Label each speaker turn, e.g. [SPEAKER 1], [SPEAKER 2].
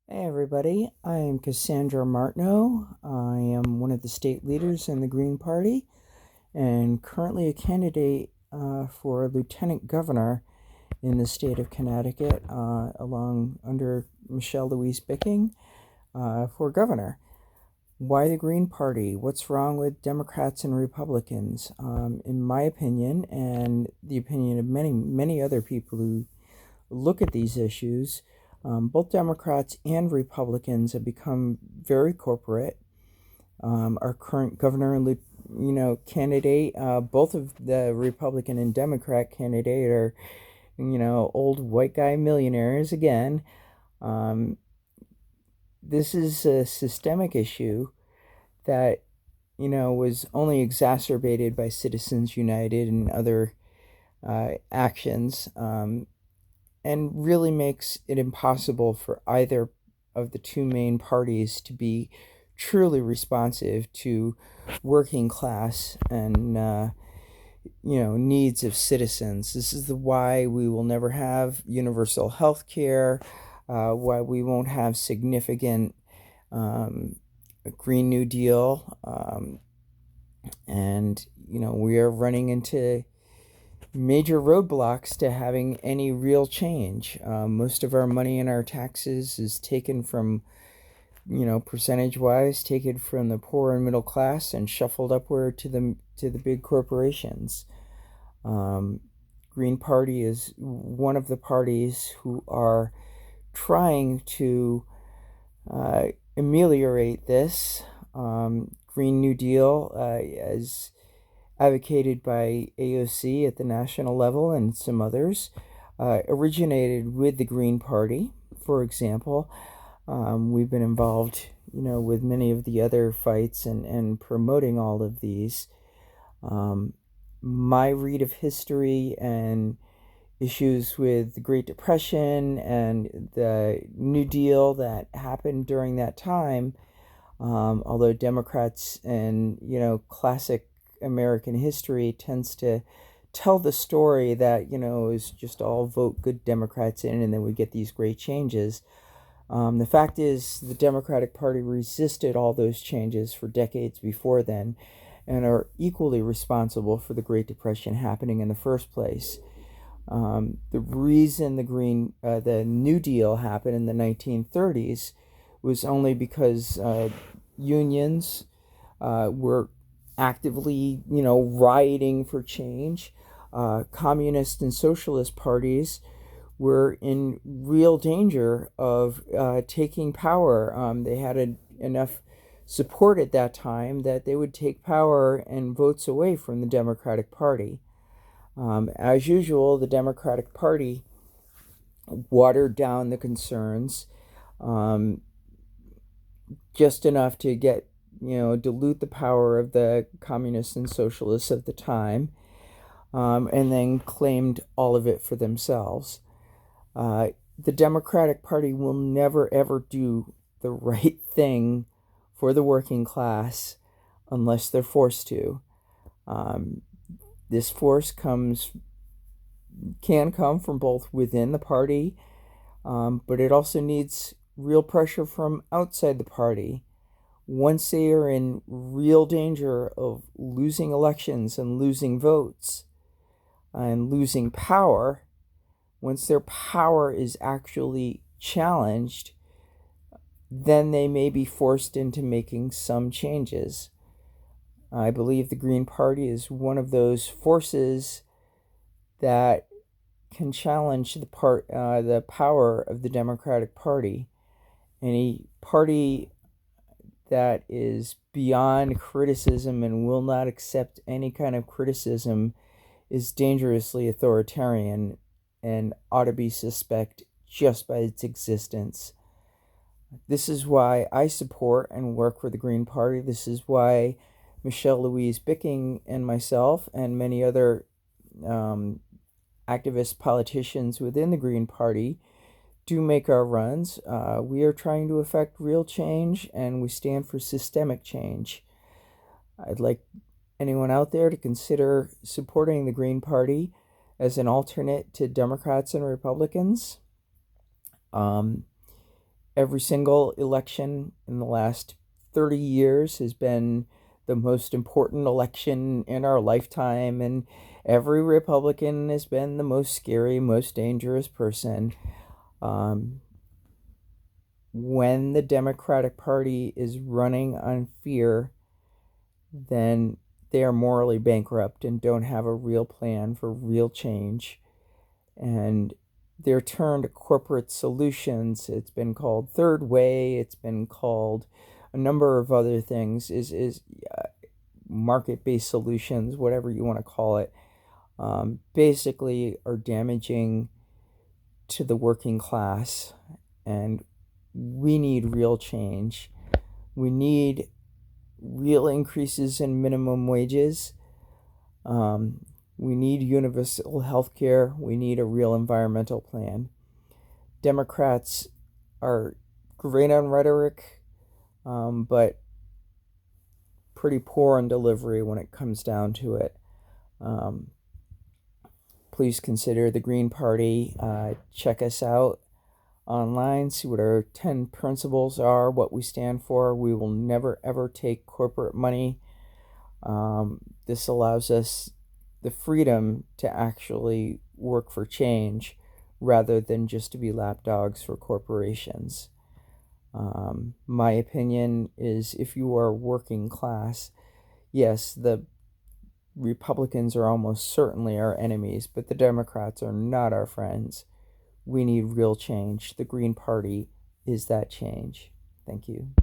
[SPEAKER 1] Hey everybody, I am Cassandra Martineau. I am one of the state leaders in the Green Party and currently a candidate for Lieutenant Governor in the state of Connecticut, along under Michelle Louise Bicking for governor. Why the Green Party? What's wrong with Democrats and Republicans? In my opinion, and the opinion of many, many other people who look at these issues, both Democrats and Republicans have become very corporate. Our current governor and candidate, both of the Republican and Democrat candidate are old white guy millionaires again. Um, this is a systemic issue that was only exacerbated by Citizens United and other actions. And really makes it impossible for either of the two main parties to be truly responsive to working class and needs of citizens. This is the why we will never have universal health care, why we won't have significant um, Green New Deal, and we are running into major roadblocks to having any real change. Most of our money in our taxes is taken from, percentage wise, taken from the poor and middle class and shuffled upward to the big corporations. Um, Green Party is one of the parties who are trying to uh, ameliorate this. Green New Deal, as advocated by AOC at the national level and some others, originated with the Green Party. For example, we've been involved, with many of the other fights and promoting all of these. Um, my read of history and issues with the Great Depression and the New Deal that happened during that time, although Democrats and classic American history tends to tell the story that is just all vote good Democrats in and then we get these great changes. The fact is, the Democratic Party resisted all those changes for decades before then, and are equally responsible for the Great Depression happening in the first place. The reason the New Deal happened in the 1930s was only because unions were actively, rioting for change. Communist and socialist parties were in real danger of taking power. They had enough support at that time that they would take power and votes away from the Democratic Party. As usual, the Democratic Party watered down the concerns um, just enough to get, dilute the power of the communists and socialists of the time, and then claimed all of it for themselves. Uh, the Democratic Party will never ever do the right thing for the working class unless they're forced to. Um, this force can come from both within the party, but it also needs real pressure from outside the party. Once they are in real danger of losing elections and losing votes and losing power, once their power is actually challenged, then they may be forced into making some changes. I believe the Green Party is one of those forces that can challenge the power of the Democratic Party. Any party that is beyond criticism and will not accept any kind of criticism is dangerously authoritarian and ought to be suspect just by its existence. This is why I support and work for the Green Party. This is why Michelle Louise Bicking and myself and many other um, activist politicians within the Green Party do make our runs. We are trying to effect real change and we stand for systemic change. I'd like anyone out there to consider supporting the Green Party as an alternate to Democrats and Republicans. Um, Every single election in the last 30 years has been the most important election in our lifetime, and every Republican has been the most scary, most dangerous person. Um, when the Democratic Party is running on fear, then they are morally bankrupt and don't have a real plan for real change. And they're turned to corporate solutions. It's been called third way. It's been called a number of other things. Is market-based solutions, whatever you want to call it, basically are damaging to the working class. And we need real change. We need real increases in minimum wages. We need universal health care. We need a real environmental plan. Democrats are great on rhetoric, but pretty poor on delivery when it comes down to it. Please consider the Green Party. Check us out online, see what our 10 principles are, what we stand for. We will never ever take corporate money. This allows us the freedom to actually work for change rather than just to be lapdogs for corporations. My opinion is, if you are working class, yes, the Republicans are almost certainly our enemies, but the Democrats are not our friends. We need real change. The Green Party is that change. Thank you.